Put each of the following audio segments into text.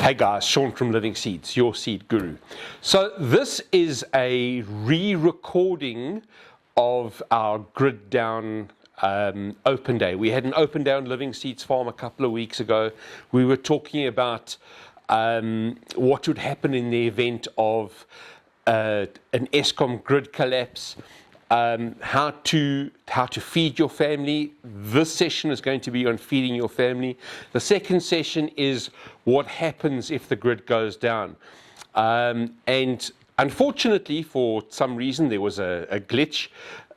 Hey guys, Sean from Living Seeds, your seed guru. So this is a re-recording of our grid down open day. We had an open day on Living Seeds farm a couple of weeks ago. We were talking about what would happen in the event of an Eskom grid collapse, how to feed your family. This session is going to be on feeding your family. The second session is what happens if the grid goes down. And unfortunately, for some reason, there was a glitch.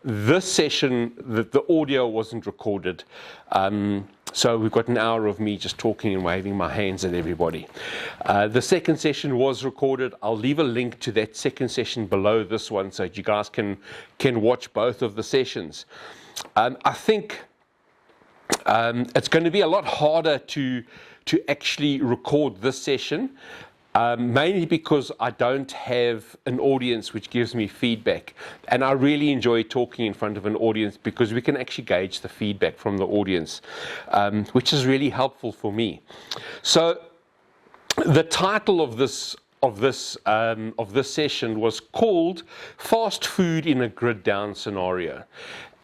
This session, the audio wasn't recorded. So we've got an hour of me just talking and waving my hands at everybody. The second session was recorded. I'll leave a link to that second session below this one so that you guys can watch both of the sessions. I think it's going to be a lot harder to actually record this session, mainly because I don't have an audience which gives me feedback. And I really enjoy talking in front of an audience because we can actually gauge the feedback from the audience, which is really helpful for me. So the title of this session was called Fast Food in a Grid Down Scenario.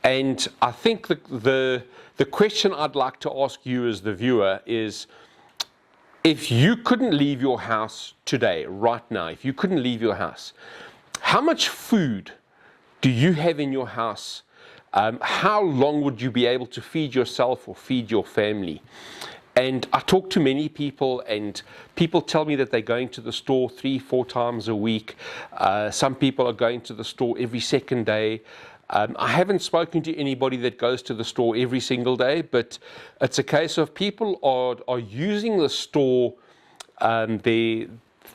And I think the question I'd like to ask you as the viewer is, if you couldn't leave your house today, right now, if you couldn't leave your house, how much food do you have in your house? How long would you be able to feed yourself or feed your family? And I talk to many people, and people tell me that they're going to the store 3-4 times a week. Some people are going to the store every second day. I haven't spoken to anybody that goes to the store every single day, but it's a case of people are using the store, their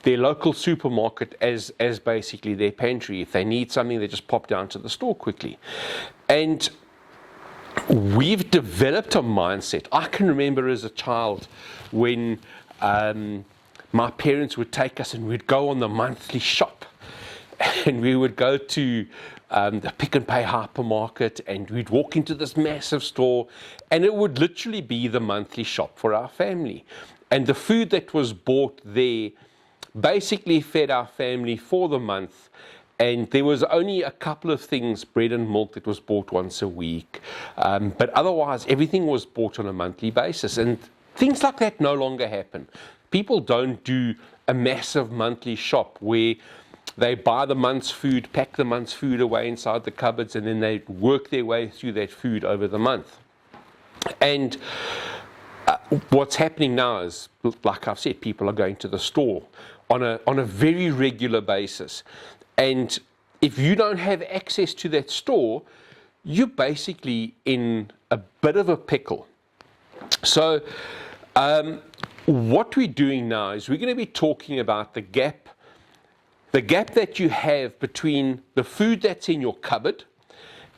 local supermarket as basically their pantry. If they need something, they just pop down to the store quickly. And we've developed a mindset. I can remember as a child when my parents would take us and we'd go on the monthly shop, and we would go to the Pick and Pay hypermarket, and we'd walk into this massive store, and it would literally be the monthly shop for our family. And the food that was bought there basically fed our family for the month. And there was only a couple of things, bread and milk, that was bought once a week. But otherwise, everything was bought on a monthly basis. And things like that no longer happen. People don't do a massive monthly shop where they buy the month's food, pack the month's food away inside the cupboards, and then they work their way through that food over the month. And what's happening now is, like I've said, people are going to the store on a very regular basis. And if you don't have access to that store, you're basically in a bit of a pickle. So what we're doing now is we're going to be talking about the gap that you have between the food that's in your cupboard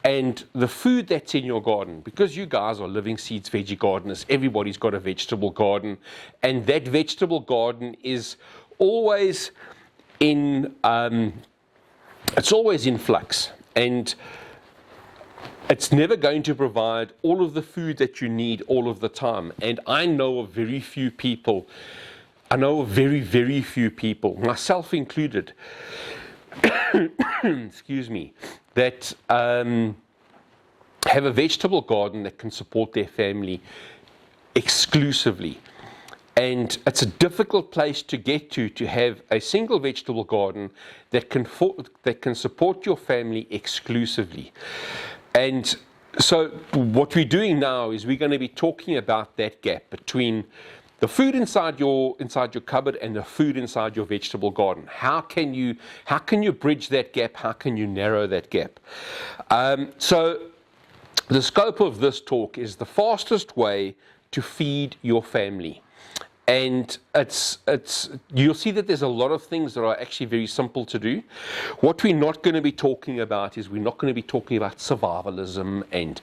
and the food that's in your garden. Because you guys are Living Seeds veggie gardeners, everybody's got a vegetable garden, and that vegetable garden is always in it's always in flux, and it's never going to provide all of the food that you need all of the time. And I know of very few people, very, very few people, myself included, excuse me, that have a vegetable garden that can support their family exclusively. And it's a difficult place to get to have a single vegetable garden that can support your family exclusively. And so what we're doing now is we're going to be talking about that gap between the food inside your cupboard and the food inside your vegetable garden. How can you bridge that gap? How can you narrow that gap? So the scope of this talk is the fastest way to feed your family. And you'll see that there's a lot of things that are actually very simple to do. What we're not going to be talking about is we're not going to be talking about survivalism and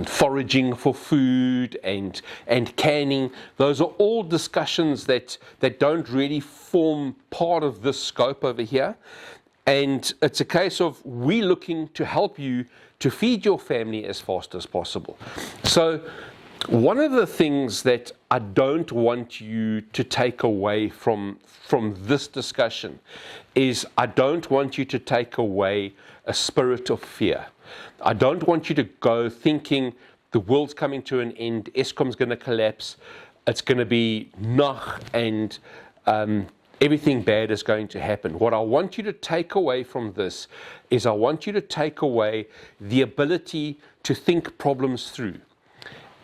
foraging for food and canning. Those are all discussions that don't really form part of this scope over here. And it's a case of we looking to help you to feed your family as fast as possible. So one of the things that I don't want you to take away from this discussion is I don't want you to take away a spirit of fear. I don't want you to go thinking the world's coming to an end, Eskom's going to collapse, it's going to be nach, and everything bad is going to happen. What I want you to take away from this is I want you to take away the ability to think problems through.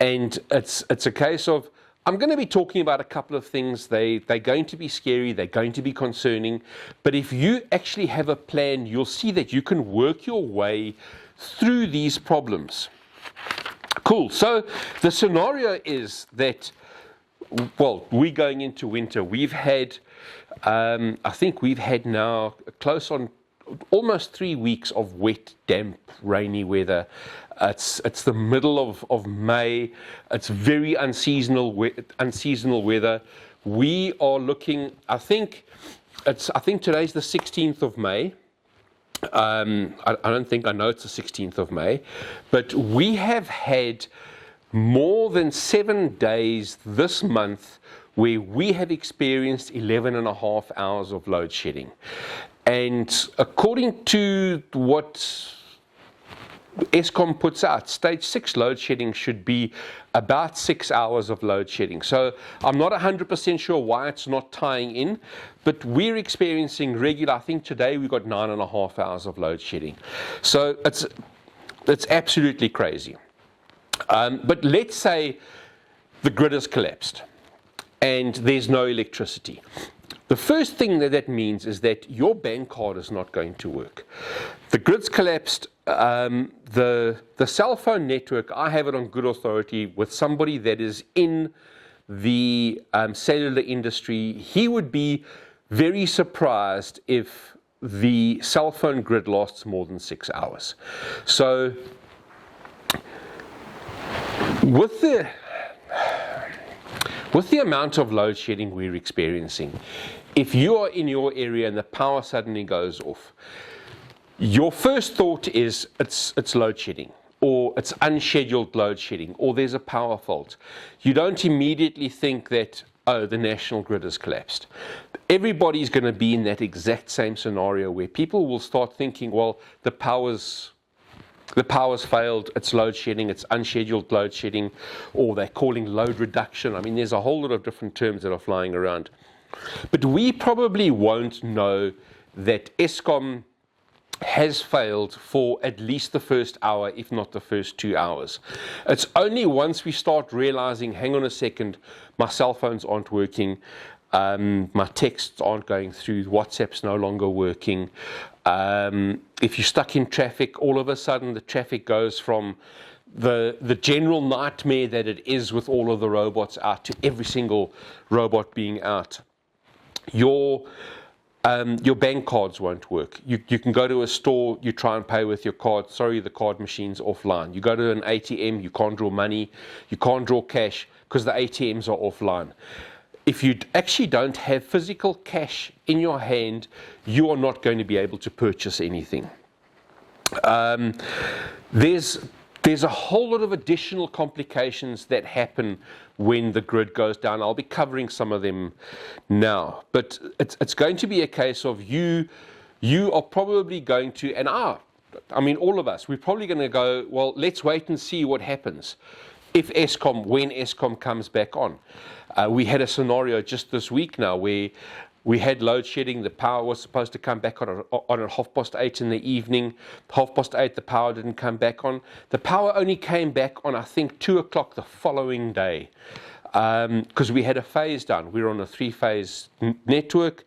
And it's a case of, I'm going to be talking about a couple of things. They're going to be scary, they're going to be concerning. But if you actually have a plan, you'll see that you can work your way through these problems. Cool. So the scenario is that, well, we're going into winter. We've had, I think we've had now close on almost 3 weeks of wet, damp, rainy weather. It's the middle of May. It's very unseasonal weather. We are looking, I think today's the 16th of May. I don't think I know it's the 16th of May, but we have had more than 7 days this month where we have experienced 11 and a half hours of load shedding. And according to what Eskom puts out, stage 6 load shedding should be about 6 hours of load shedding. So I'm not 100% sure why it's not tying in, but we're experiencing regular. I think today we got 9.5 hours of load shedding. So it's absolutely crazy. But let's say the grid has collapsed and there's no electricity. The first thing that means is that your bank card is not going to work. The grid's collapsed. The cell phone network, I have it on good authority with somebody that is in the cellular industry. He would be very surprised if the cell phone grid lasts more than 6 hours. So with the amount of load shedding we're experiencing, if you are in your area and the power suddenly goes off, your first thought is it's load shedding, or it's unscheduled load shedding, or there's a power fault. You don't immediately think that, oh, the national grid has collapsed. Everybody's going to be in that exact same scenario where people will start thinking, well, the power's failed, it's load shedding, it's unscheduled load shedding, or they're calling load reduction. I mean, there's a whole lot of different terms that are flying around. But we probably won't know that Eskom has failed for at least the first hour, if not the first 2 hours. It's only once we start realizing, hang on a second, my cell phones aren't working, my texts aren't going through, WhatsApp's no longer working. If you're stuck in traffic, all of a sudden the traffic goes from the general nightmare that it is with all of the robots out to every single robot being out. Your bank cards won't work. You can go to a store, you try and pay with your card. Sorry, the card machine's offline. You go to an ATM, you can't draw money, you can't draw cash because the ATMs are offline. If you actually don't have physical cash in your hand, you are not going to be able to purchase anything. There's a whole lot of additional complications that happen when the grid goes down. I'll be covering some of them now, but it's going to be a case of you are probably going to, and I mean all of us, we're probably going to go, well, let's wait and see what happens when Eskom comes back on. We had a scenario just this week now where we had load shedding. The power was supposed to come back on at 8:30 in the evening. 8:30, the power didn't come back on. The power only came back on, I think, 2 o'clock the following day, because we had a phase down. We were on a 3-phase network,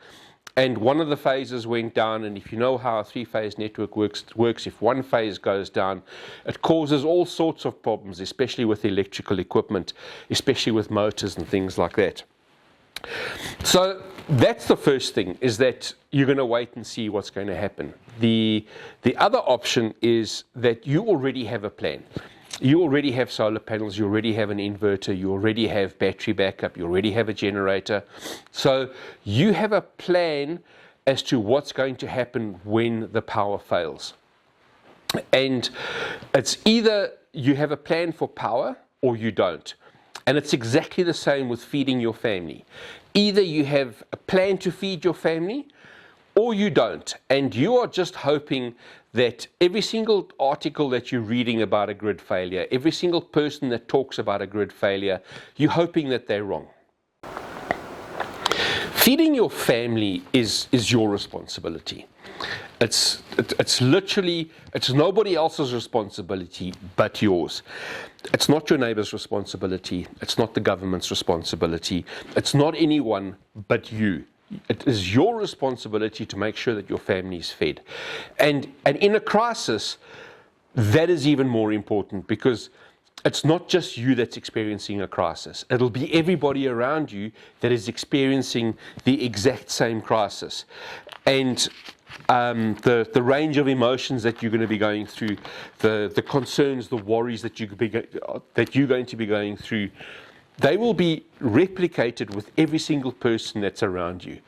and one of the phases went down. And if you know how a 3-phase network works, if one phase goes down, it causes all sorts of problems, especially with electrical equipment, especially with motors and things like that. So that's the first thing, is that you're going to wait and see what's going to happen. The other option is that you already have a plan. You already have solar panels, you already have an inverter, you already have battery backup, you already have a generator. So you have a plan as to what's going to happen when the power fails. And it's either you have a plan for power or you don't. And it's exactly the same with feeding your family. Either you have a plan to feed your family, or you don't, and you are just hoping that every single article that you're reading about a grid failure, every single person that talks about a grid failure, you're hoping that they're wrong. Feeding your family is your responsibility. It's literally, it's nobody else's responsibility but yours. It's not your neighbor's responsibility. It's not the government's responsibility. It's not anyone but you. It is your responsibility to make sure that your family is fed. And in a crisis, that is even more important, because it's not just you that's experiencing a crisis. It'll be everybody around you that is experiencing the exact same crisis. And the range of emotions that you're going to be going through, the concerns, the worries that you're going to be going through, they will be replicated with every single person that's around you.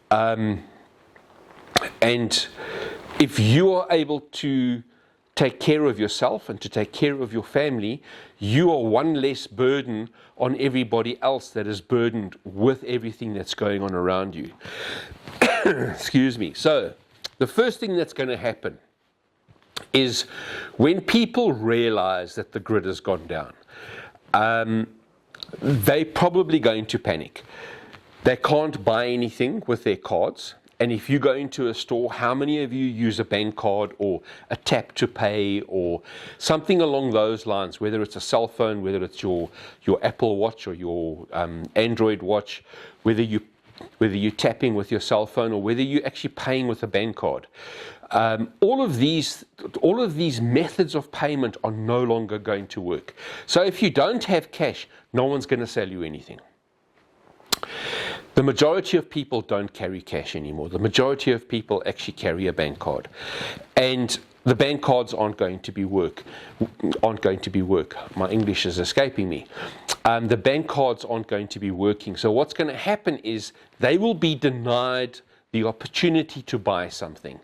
And if you are able to take care of yourself and to take care of your family, you are one less burden on everybody else that is burdened with everything that's going on around you. Excuse me. So, the first thing that's going to happen is when people realize that the grid has gone down, they're probably going to panic. They can't buy anything with their cards. And if you go into a store, how many of you use a bank card or a tap to pay or something along those lines, whether it's a cell phone, whether it's your Apple Watch or your Android watch, whether you're tapping with your cell phone or whether you're actually paying with a bank card. All of these methods of payment are no longer going to work. So if you don't have cash, no one's going to sell you anything. The majority of people don't carry cash anymore. The majority of people actually carry a bank card. And the bank cards aren't going to be work. My English is escaping me. The bank cards aren't going to be working. So what's going to happen is they will be denied the opportunity to buy something.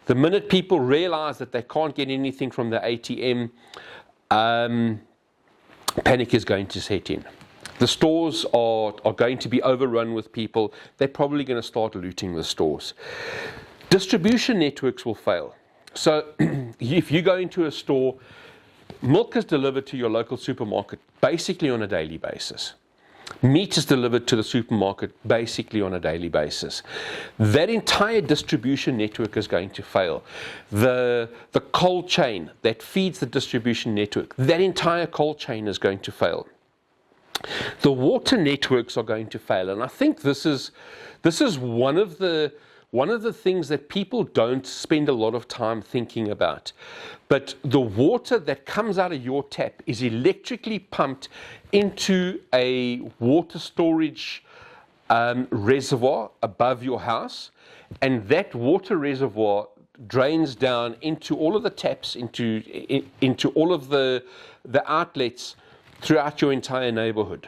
The minute people realize that they can't get anything from the ATM, panic is going to set in. The stores are going to be overrun with people. They're probably going to start looting the stores. Distribution networks will fail. So if you go into a store, milk is delivered to your local supermarket basically on a daily basis. Meat is delivered to the supermarket basically on a daily basis. That entire distribution network is going to fail. The cold chain that feeds the distribution network, that entire cold chain is going to fail. The water networks are going to fail, and I think this is one of the things that people don't spend a lot of time thinking about. But the water that comes out of your tap is electrically pumped into a water storage reservoir above your house, and that water reservoir drains down into all of the taps, into all of the outlets throughout your entire neighborhood.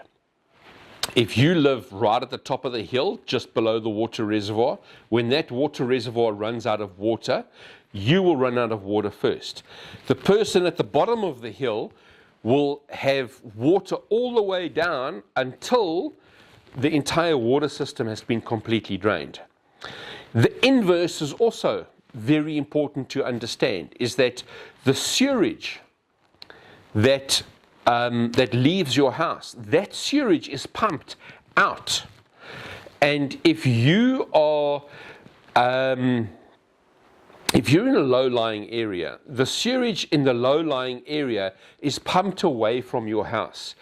If you live right at the top of the hill, just below the water reservoir, when that water reservoir runs out of water, you will run out of water first. The person at the bottom of the hill will have water all the way down until the entire water system has been completely drained. The inverse is also very important to understand, is that the sewage that leaves your house, that sewage is pumped out. And if you are, if you're in a low-lying area, the sewage in the low-lying area is pumped away from your house.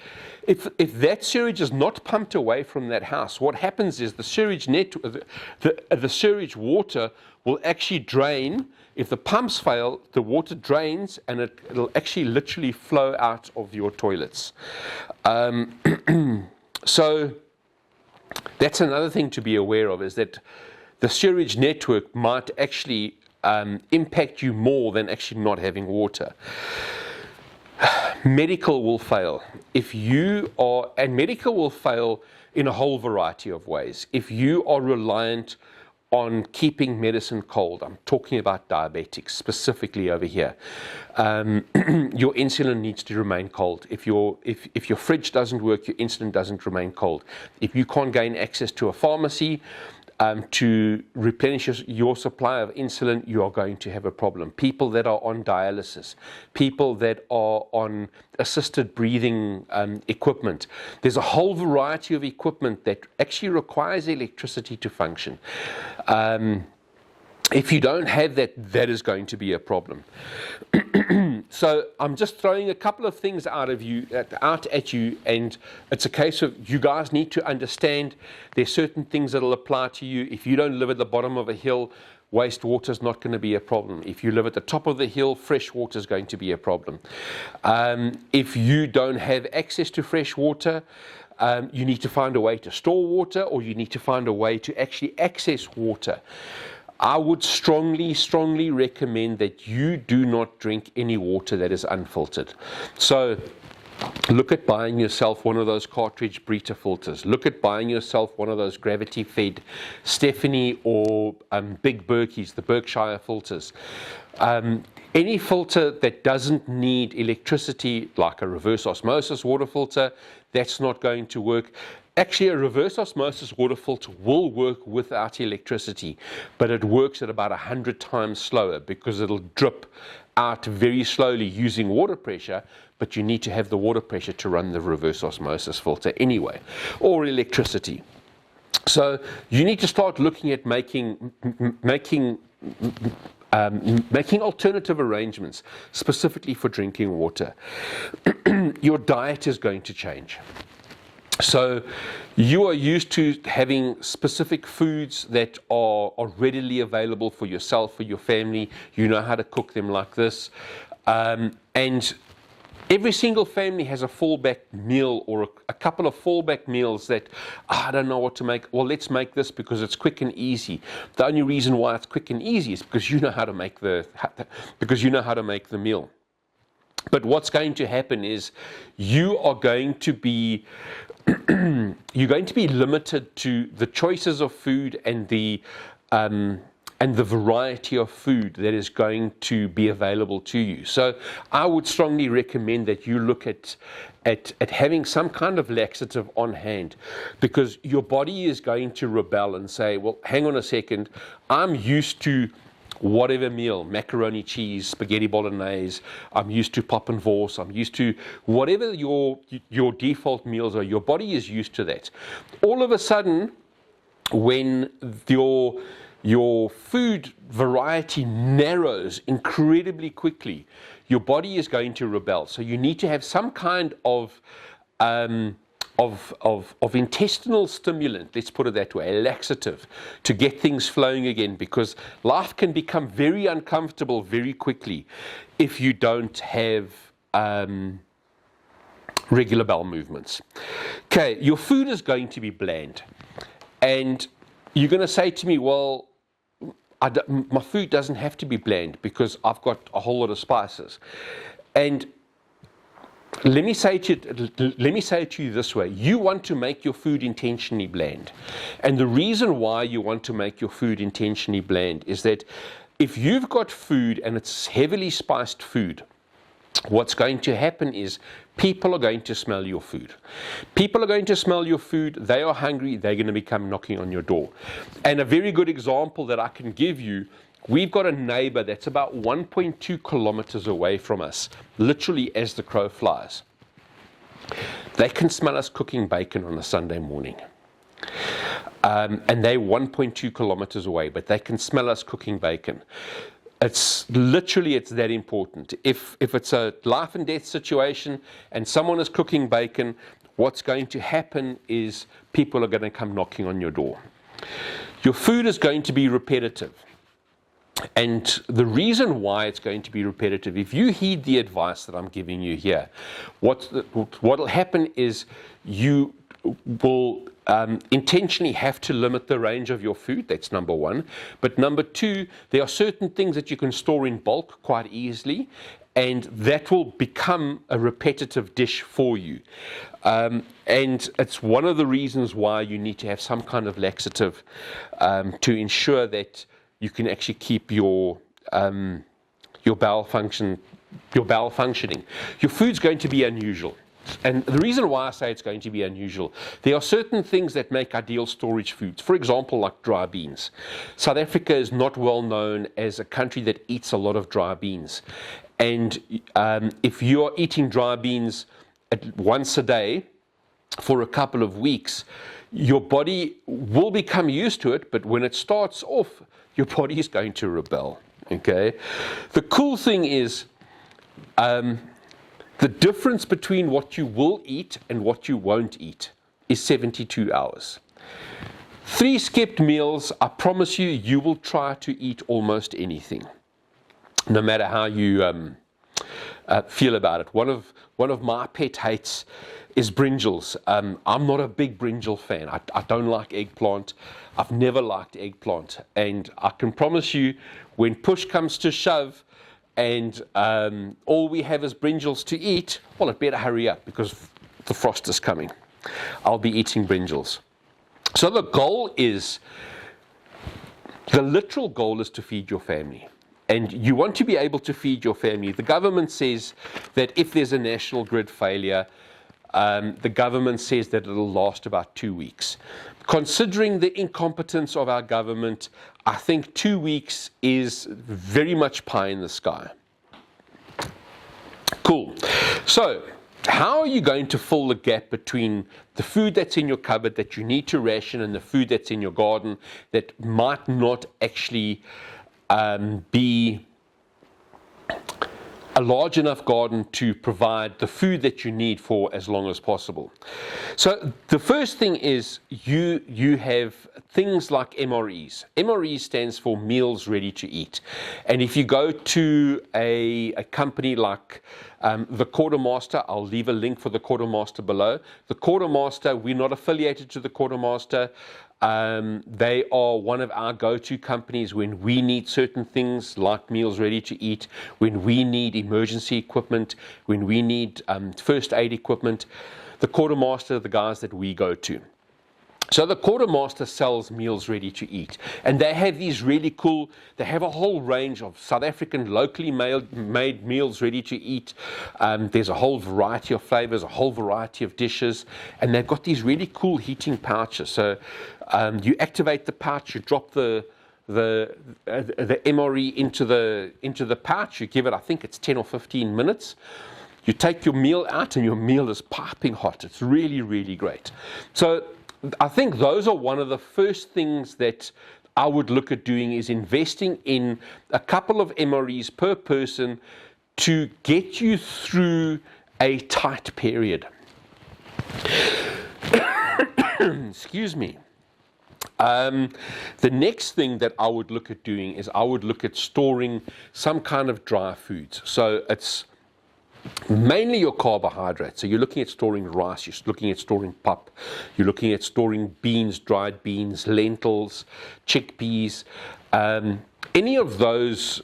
If that sewage is not pumped away from that house, what happens is the sewage the sewage water will actually drain. If the pumps fail, the water drains and it'll actually literally flow out of your toilets. So that's another thing to be aware of, is that the sewage network might actually impact you more than actually not having water. Medical will fail. And medical will fail in a whole variety of ways. If you are reliant on keeping medicine cold. I'm talking about diabetics specifically over here. Your insulin needs to remain cold. If your fridge doesn't work, your insulin doesn't remain cold. If you can't gain access to a pharmacy to replenish your supply of insulin, you are going to have a problem. People that are on dialysis, people that are on assisted breathing equipment. There's a whole variety of equipment that actually requires electricity to function. If you don't have that, that is going to be a problem. So I'm just throwing a couple of things out at you, and it's a case of you guys need to understand there's certain things that will apply to you. If you don't live at the bottom of a hill, wastewater is not going to be a problem. If you live at the top of the hill, fresh water is going to be a problem. If you don't have access to fresh water, you need to find a way to store water, or you need to find a way to actually access water. I would strongly, strongly recommend that you do not drink any water that is unfiltered. So look at buying yourself one of those cartridge Brita filters. Look at buying yourself one of those gravity-fed Stephanie or Big Berkeys, the Berkshire filters. Any filter that doesn't need electricity, like a reverse osmosis water filter, that's not going to work. Actually, a reverse osmosis water filter will work without electricity, but it works at about 100 times slower because it'll drip out very slowly using water pressure, but you need to have the water pressure to run the reverse osmosis filter anyway, or electricity. So you need to start looking at making alternative arrangements specifically for drinking water. Your diet is going to change. So you are used to having specific foods that are readily available for yourself, for your family. You know how to cook them like this. And every single family has a fallback meal or a couple of fallback meals that, I don't know what to make. Well, let's make this because it's quick and easy. The only reason why it's quick and easy is because you know how to make the meal. But what's going to happen is you are going to be limited to the choices of food and the variety of food that is going to be available to you. So I would strongly recommend that you look at having some kind of laxative on hand, because your body is going to rebel and say, well, hang on a second, I'm used to whatever meal, macaroni, cheese, spaghetti bolognese, I'm used to pop and vorse, I'm used to whatever your default meals are, your body is used to that. All of a sudden, when your food variety narrows incredibly quickly, your body is going to rebel. So you need to have some kind of intestinal stimulant, let's put it that way, a laxative, to get things flowing again, because life can become very uncomfortable very quickly if you don't have regular bowel movements. Okay, your food is going to be bland. And you're going to say to me, well, my food doesn't have to be bland because I've got a whole lot of spices. And let me say it to you this way. You want to make your food intentionally bland. And the reason why you want to make your food intentionally bland is that if you've got food and it's heavily spiced food, what's going to happen is people are going to smell your food. People are going to smell your food. They are hungry. They're going to become knocking on your door. And a very good example that I can give you, we've got a neighbor that's about 1.2 kilometers away from us, literally as the crow flies. They can smell us cooking bacon on a Sunday morning. And they're 1.2 kilometers away, but they can smell us cooking bacon. It's that important. If it's a life and death situation and someone is cooking bacon, what's going to happen is people are going to come knocking on your door. Your food is going to be repetitive. And the reason why it's going to be repetitive, if you heed the advice that I'm giving you here, what will happen is you will intentionally have to limit the range of your food. That's number one. But number two, there are certain things that you can store in bulk quite easily. and that will become a repetitive dish for you. And it's one of the reasons why you need to have some kind of laxative to ensure that you can actually keep your bowel functioning. Your food's going to be unusual. And the reason why I say it's going to be unusual, there are certain things that make ideal storage foods. For example, like dry beans. South Africa is not well known as a country that eats a lot of dry beans. And if you're eating dry beans once a day for a couple of weeks, your body will become used to it, but when it starts off, your body is going to rebel. Okay? The cool thing is, the difference between what you will eat and what you won't eat is 72 hours. 3 skipped meals, I promise you, you will try to eat almost anything, no matter how you feel about it. One of my pet hates is brinjals. I'm not a big brinjal fan. I don't like eggplant. I've never liked eggplant. And I can promise you, when push comes to shove, and all we have is brinjals to eat, well, it better hurry up because the frost is coming. I'll be eating brinjals. So the literal goal is to feed your family. And you want to be able to feed your family. The government says that if there's a national grid failure, the government says that it'll last about 2 weeks. Considering the incompetence of our government, I think 2 weeks is very much pie in the sky. Cool. So, how are you going to fill the gap between the food that's in your cupboard that you need to ration and the food that's in your garden that might not actually be a large enough garden to provide the food that you need for as long as possible? So the first thing is you have things like MREs. MRE stands for meals ready to eat. And if you go to a company like the Quartermaster, I'll leave a link for the Quartermaster below. The Quartermaster, we're not affiliated to the Quartermaster. They are one of our go-to companies when we need certain things like meals ready to eat, when we need emergency equipment, when we need first aid equipment. The Quartermaster are the guys that we go to. So the Quartermaster sells meals ready to eat, and they have these really cool, they have a whole range of South African locally made meals ready to eat. There's a whole variety of flavors, a whole variety of dishes, and they've got these really cool heating pouches. So you activate the pouch, you drop the MRE into the pouch, you give it, I think it's 10 or 15 minutes. You take your meal out and your meal is piping hot. It's really, really great. So I think those are one of the first things that I would look at doing, is investing in a couple of MREs per person to get you through a tight period. Excuse me. The next thing that I would look at doing is I would look at storing some kind of dry foods. So it's mainly your carbohydrates. So you're looking at storing rice, you're looking at storing pap, you're looking at storing beans, dried beans, lentils, chickpeas, any of those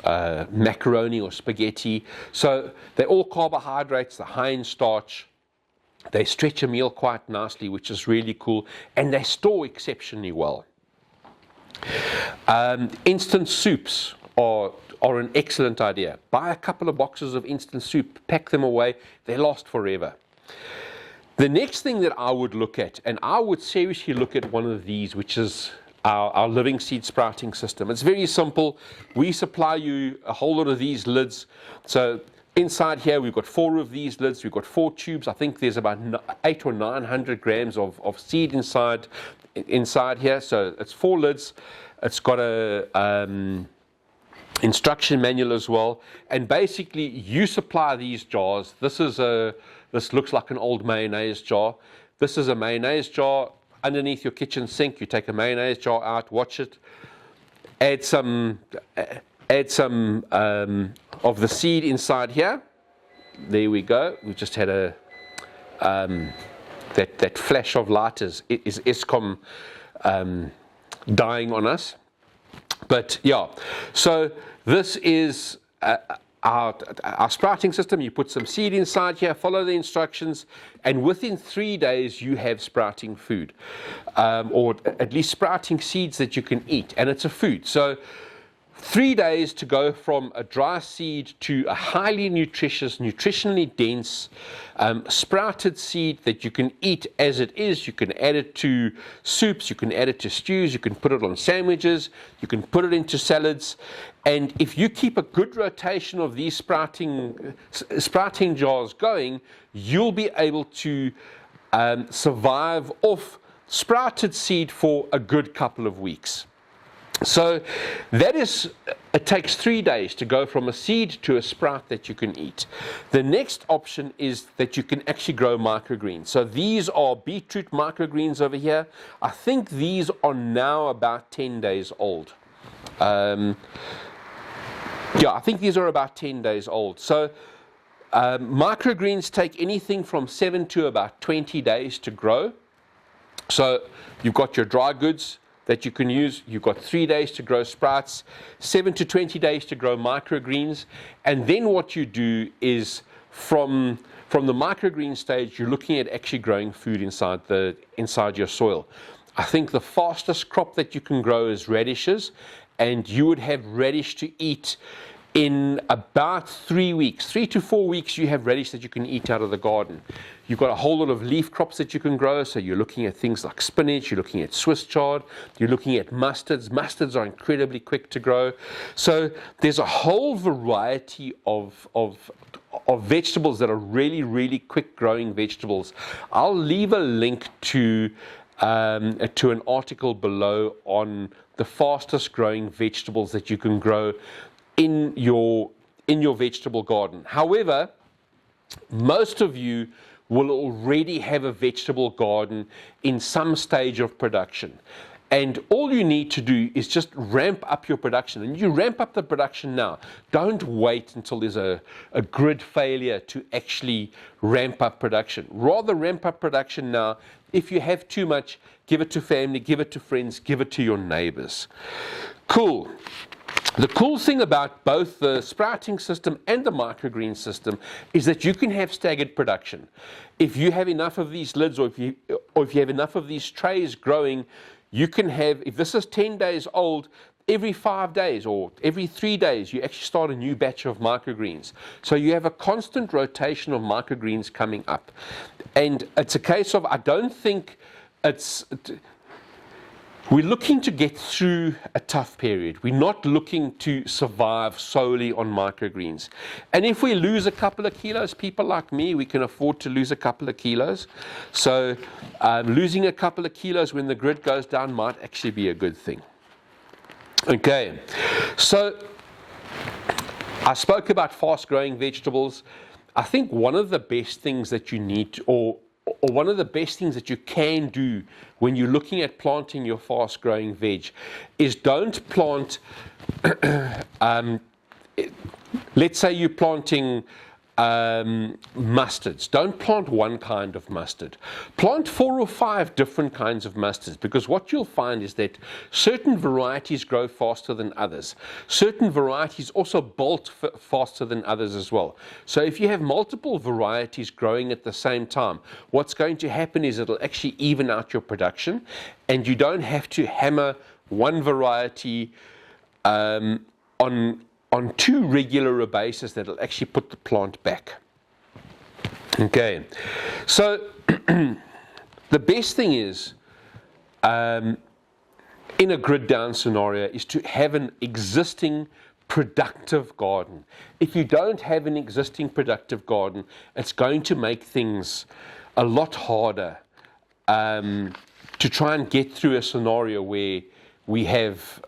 macaroni or spaghetti. So they're all carbohydrates, they're high in starch. They stretch a meal quite nicely, which is really cool, and they store exceptionally well. Instant soups are an excellent idea. Buy a couple of boxes of instant soup, pack them away, they last forever. The next thing that I would look at, and I would seriously look at one of these, which is our living seed sprouting system. It's very simple. We supply you a whole lot of these lids. So inside here, we've got 4 of these lids. We've got 4 tubes. I think there's about 800 or 900 grams of seed inside here. So it's 4 lids. It's got a instruction manual as well. And basically, you supply these jars. This looks like an old mayonnaise jar. This is a mayonnaise jar. Underneath your kitchen sink, you take a mayonnaise jar out, watch it, add some of the seed inside here. There we go. We just had that flash of light is Eskom dying on us. But yeah, so this is our sprouting system. You put some seed inside here, follow the instructions, and within 3 days you have sprouting food, or at least sprouting seeds that you can eat, and it's a food. So 3 days to go from a dry seed to a highly nutritious, nutritionally dense, sprouted seed that you can eat as it is. You can add it to soups, you can add it to stews, you can put it on sandwiches, you can put it into salads. And if you keep a good rotation of these sprouting jars going, you'll be able to survive off sprouted seed for a good couple of weeks. So it takes 3 days to go from a seed to a sprout that you can eat. The next option is that you can actually grow microgreens. So these are beetroot microgreens over here. I think these are now about 10 days old. I think these are about 10 days old. So microgreens take anything from 7 to about 20 days to grow. So you've got your dry goods that you can use. You've got 3 days to grow sprouts, 7 to 20 days to grow microgreens. And then what you do is from the microgreen stage, you're looking at actually growing food inside your soil. I think the fastest crop that you can grow is radishes, and you would have radish to eat in about 3 weeks. 3 to 4 weeks, you have radish that you can eat out of the garden. You've got a whole lot of leaf crops that you can grow. So you're looking at things like spinach, you're looking at Swiss chard, you're looking at mustards. Mustards are incredibly quick to grow. So there's a whole variety of vegetables that are really, really quick growing vegetables. I'll leave a link to an article below on the fastest growing vegetables that you can grow in your vegetable garden. However, most of you will already have a vegetable garden in some stage of production. And all you need to do is just ramp up your production. And you ramp up the production now. Don't wait until there's a grid failure to actually ramp up production. Rather ramp up production now. If you have too much, give it to family, give it to friends, give it to your neighbors. Cool. The cool thing about both the sprouting system and the microgreen system is that you can have staggered production. If you have enough of these lids, or if you have enough of these trays growing, you can have, if this is 10 days old, every 5 days or every 3 days, you actually start a new batch of microgreens. So you have a constant rotation of microgreens coming up. And it's a case of, I don't think we're looking to get through a tough period. We're not looking to survive solely on microgreens. And if we lose a couple of kilos, people like me, we can afford to lose a couple of kilos. So losing a couple of kilos when the grid goes down might actually be a good thing. Okay, so I spoke about fast-growing vegetables. I think one of the best things that you need to, or one of the best things that you can do when you're looking at planting your fast-growing veg is don't plant, let's say you're planting mustards. Don't plant one kind of mustard. Plant 4 or 5 different kinds of mustards, because what you'll find is that certain varieties grow faster than others. Certain varieties also bolt faster than others as well. So if you have multiple varieties growing at the same time, what's going to happen is it'll actually even out your production, and you don't have to hammer one variety on too regular a basis that'll actually put the plant back. Okay, so the best thing is, in a grid down scenario, is to have an existing productive garden. If you don't have an existing productive garden, it's going to make things a lot harder to try and get through a scenario where we have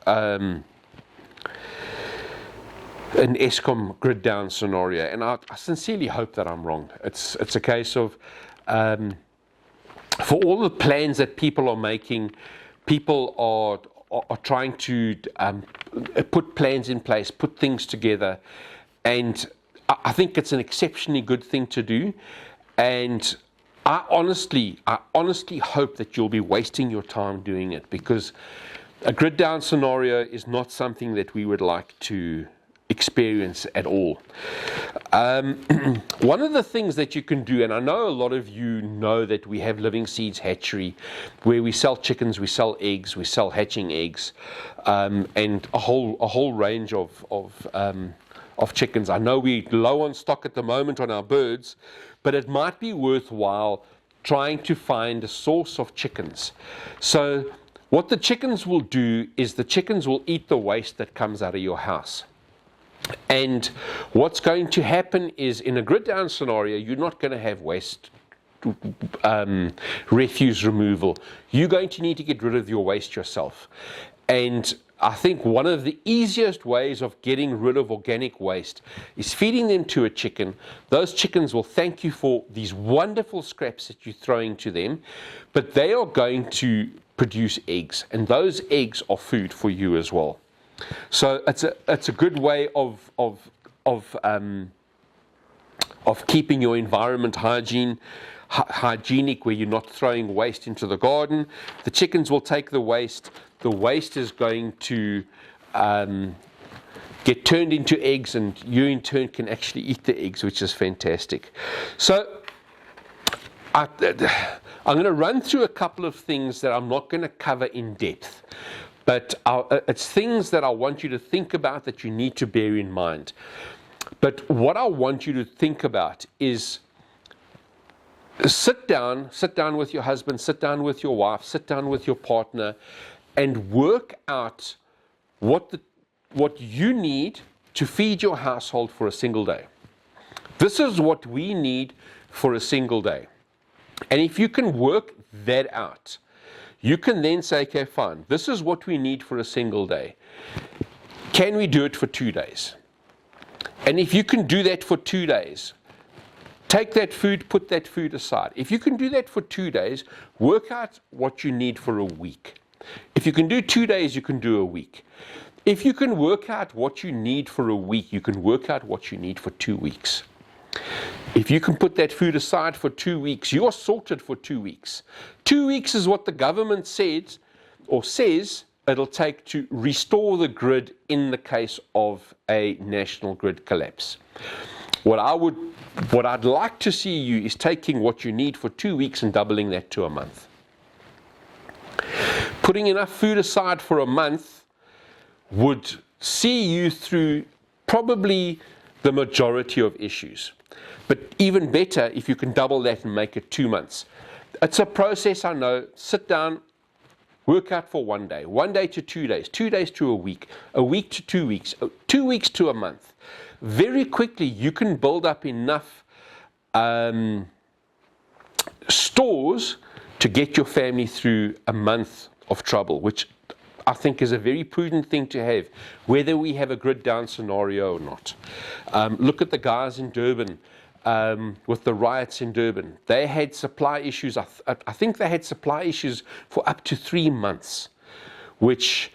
an ESCOM grid down scenario, and I sincerely hope that I'm wrong. It's a case of, for all the plans that people are making, people are trying to put plans in place, put things together, and I think it's an exceptionally good thing to do. And I honestly hope that you'll be wasting your time doing it, because a grid down scenario is not something that we would like to experience at all. One of the things that you can do, and I know a lot of you know that we have Living Seeds Hatchery, where we sell chickens, we sell eggs, we sell hatching eggs, and a whole range of chickens. I know we're low on stock at the moment on our birds, but it might be worthwhile trying to find a source of chickens. So what the chickens will do is the chickens will eat the waste that comes out of your house. And what's going to happen is, in a grid down scenario, you're not going to have waste refuse removal. You're going to need to get rid of your waste yourself. And I think one of the easiest ways of getting rid of organic waste is feeding them to a chicken. Those chickens will thank you for these wonderful scraps that you're throwing to them, but they are going to produce eggs, and those eggs are food for you as well. So it's a good way of keeping your environment hygienic, where you're not throwing waste into the garden. The chickens will take the waste. The waste is going to get turned into eggs, and you in turn can actually eat the eggs, which is fantastic. So I'm going to run through a couple of things that I'm not going to cover in depth, but it's things that I want you to think about, that you need to bear in mind. But what I want you to think about is sit down with your husband, sit down with your wife, sit down with your partner, and work out what you need to feed your household for a single day. This is what we need for a single day. And if you can work that out, you can then say, okay, fine, this is what we need for a single day. Can we do it for 2 days? And if you can do that for 2 days, take that food, put that food aside. If you can do that for 2 days, work out what you need for a week. If you can do 2 days, you can do a week. If you can work out what you need for a week, you can work out what you need for 2 weeks. If you can put that food aside for 2 weeks, you are sorted for 2 weeks. 2 weeks is what the government said or says it'll take to restore the grid in the case of a national grid collapse. What I'd like to see you is taking what you need for 2 weeks and doubling that to a month. Putting enough food aside for a month would see you through probably the majority of issues. But even better if you can double that and make it 2 months. It's a process, I know. Sit down, work out for 1 day, 1 day to 2 days, 2 days to a week to 2 weeks, 2 weeks to a month. Very quickly, you can build up enough stores to get your family through a month of trouble, which I think is a very prudent thing to have, whether we have a grid down scenario or not. Look at the guys in Durban with the riots in Durban. They had supply issues. I think they had supply issues for up to 3 months, which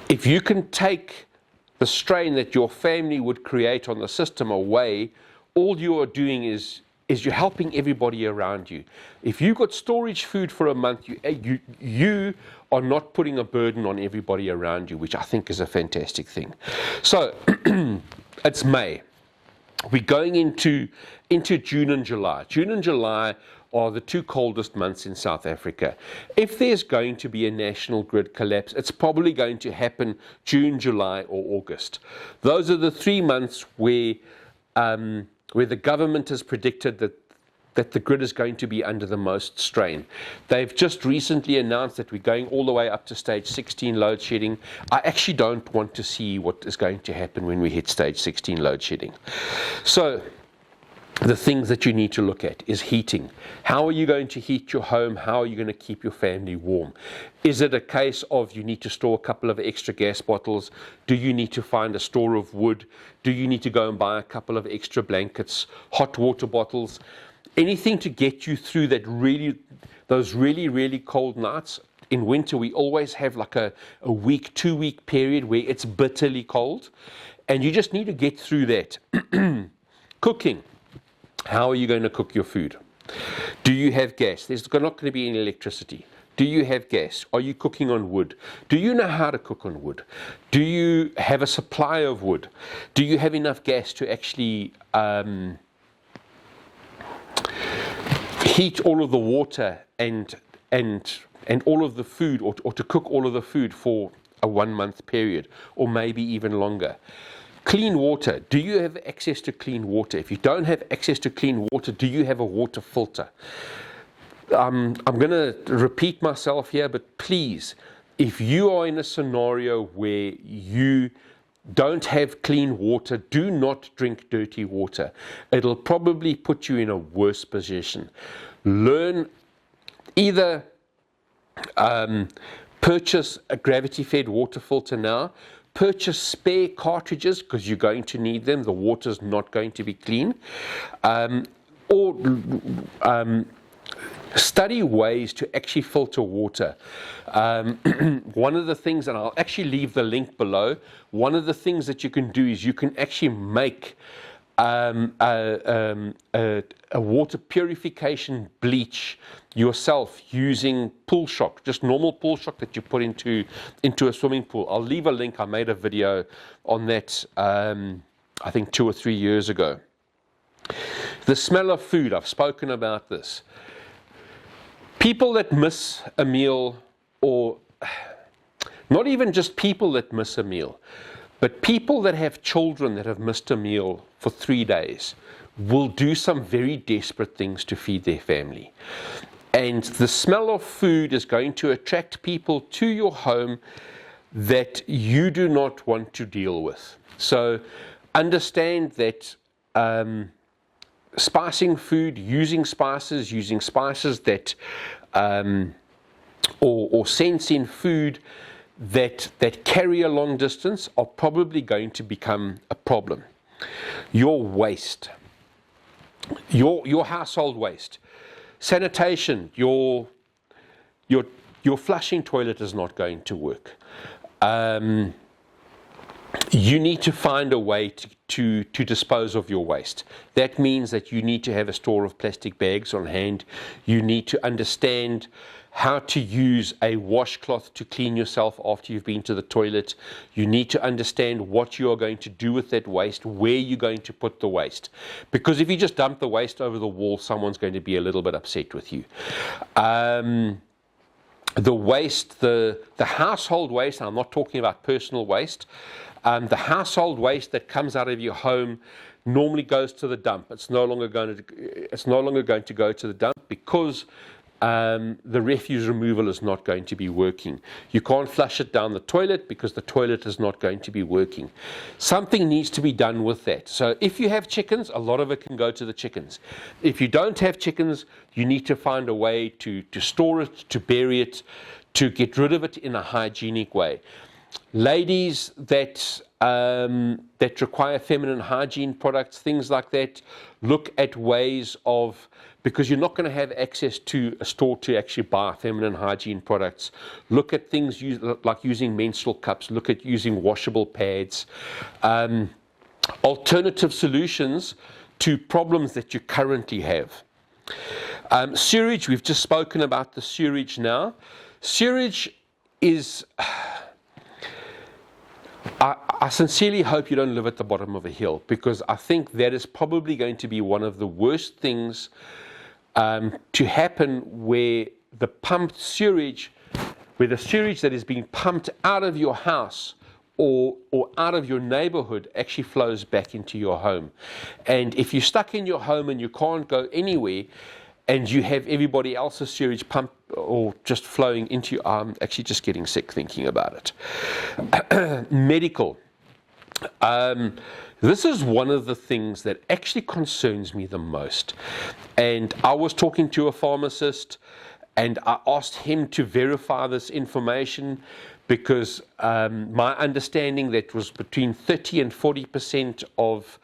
if you can take the strain that your family would create on the system away, all you are doing is you're helping everybody around you. If you've got storage food for a month, you are not putting a burden on everybody around you, which I think is a fantastic thing. So it's May. We're going into June and July. June and July are the 2 coldest months in South Africa. If there's going to be a national grid collapse, it's probably going to happen June, July, or August. Those are the 3 months where the government has predicted that the grid is going to be under the most strain. They've just recently announced that we're going all the way up to stage 16 load shedding. I actually don't want to see what is going to happen when we hit stage 16 load shedding. So the things that you need to look at is heating. How are you going to heat your home? How are you going to keep your family warm? Is it a case of you need to store a couple of extra gas bottles? Do you need to find a store of wood? Do you need to go and buy a couple of extra blankets, hot water bottles? Anything to get you through those really cold nights. In winter, we always have like a week, 2 week period where it's bitterly cold, and you just need to get through that. Cooking. How are you going to cook your food? Do you have gas? There's not going to be any electricity. Do you have gas? Are you cooking on wood? Do you know how to cook on wood? Do you have a supply of wood? Do you have enough gas to actually heat all of the water and all of the food, or to cook all of the food for a 1 month period, or maybe even longer? Clean water. Do you have access to clean water? If you don't have access to clean water, do you have a water filter? I'm going to repeat myself here, but please, if you are in a scenario where you don't have clean water, do not drink dirty water. It'll probably put you in a worse position. Learn, either purchase a gravity-fed water filter now, purchase spare cartridges because you're going to need them. The water's not going to be clean. Or study ways to actually filter water. One of the things, and I'll actually leave the link below, one of the things that you can do is you can actually make a water purification bleach yourself using pool shock, just normal pool shock that you put into a swimming pool. I'll leave a link. I made a video on that I think 2 or 3 years ago. The smell of food, I've spoken about this. People that miss a meal, or not even just people that miss a meal, but people that have children that have missed a meal for 3 days will do some very desperate things to feed their family. And the smell of food is going to attract people to your home that you do not want to deal with. So understand that spicing food, using spices that, or scents in food that carry a long distance are probably going to become a problem. Your waste, your household waste, sanitation, your flushing toilet is not going to work. You need to find a way to dispose of your waste. That means that you need to have a store of plastic bags on hand. You need to understand how to use a washcloth to clean yourself after you've been to the toilet. You need to understand what you are going to do with that waste, where you're going to put the waste. Because if you just dump the waste over the wall, someone's going to be a little bit upset with you. The waste, the household waste, I'm not talking about personal waste, the household waste that comes out of your home normally goes to the dump. It's no longer going to go to the dump because the refuse removal is not going to be working. You can't flush it down the toilet because the toilet is not going to be working. Something needs to be done with that. So if you have chickens, a lot of it can go to the chickens. If you don't have chickens, you need to find a way to store it, to bury it, to get rid of it in a hygienic way. Ladies that require feminine hygiene products, things like that, look at ways of, because you're not going to have access to a store to actually buy feminine hygiene products. Look at things like using menstrual cups, look at using washable pads, alternative solutions to problems that you currently have. Sewage, we've just spoken about the sewage now. Sewage is... I sincerely hope you don't live at the bottom of a hill, because I think that is probably going to be one of the worst things to happen, where the pumped sewage, where the sewage that is being pumped out of your house or out of your neighborhood actually flows back into your home. And if you're stuck in your home and you can't go anywhere, and you have everybody else's sewage pumped or just flowing into you, I'm actually just getting sick thinking about it. Medical. This is one of the things that actually concerns me the most. And I was talking to a pharmacist, and I asked him to verify this information, because my understanding that was between 30 and 40% of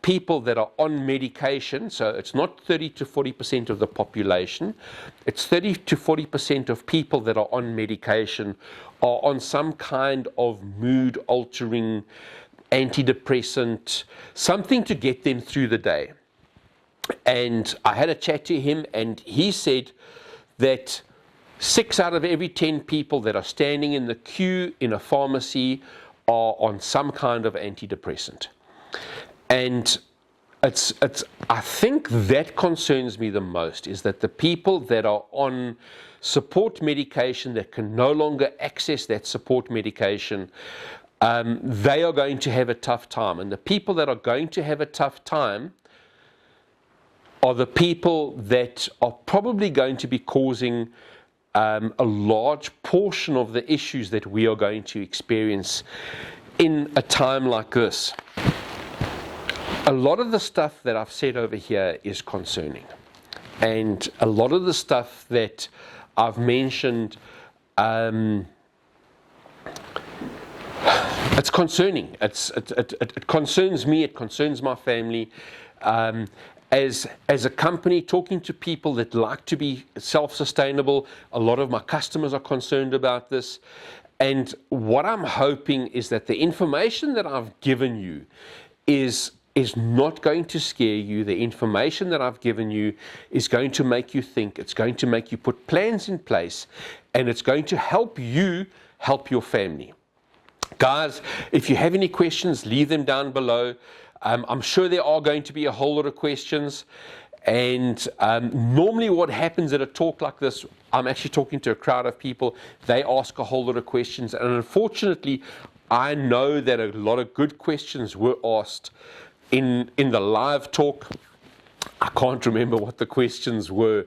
people that are on medication, so it's not 30 to 40% of the population, it's 30 to 40% of people that are on medication are on some kind of mood-altering antidepressant, something to get them through the day. And I had a chat to him, and he said that 6 out of every 10 people that are standing in the queue in a pharmacy are on some kind of antidepressant. And I think that concerns me the most, is that the people that are on support medication that can no longer access that support medication, they are going to have a tough time. And the people that are going to have a tough time are the people that are probably going to be causing a large portion of the issues that we are going to experience in a time like this. A lot of the stuff that I've said over here is concerning. And a lot of the stuff that I've mentioned, it's concerning. It concerns me, it concerns my family. As a company, talking to people that like to be self-sustainable, a lot of my customers are concerned about this. And what I'm hoping is that the information that I've given you is not going to scare you. The information that I've given you is going to make you think. It's going to make you put plans in place, and it's going to help you help your family. Guys, if you have any questions, leave them down below. I'm sure there are going to be a whole lot of questions. And normally what happens at a talk like this, I'm actually talking to a crowd of people. They ask a whole lot of questions. And unfortunately, I know that a lot of good questions were asked in the live talk. I can't remember what the questions were.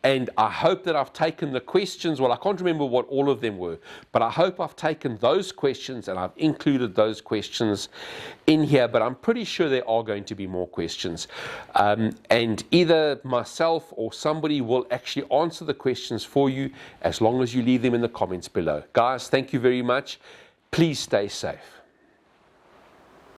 And I hope that I've taken the questions, well, I can't remember what all of them were, but I hope I've taken those questions and I've included those questions in here, but I'm pretty sure there are going to be more questions. And either myself or somebody will actually answer the questions for you, as long as you leave them in the comments below. Guys, thank you very much. Please stay safe.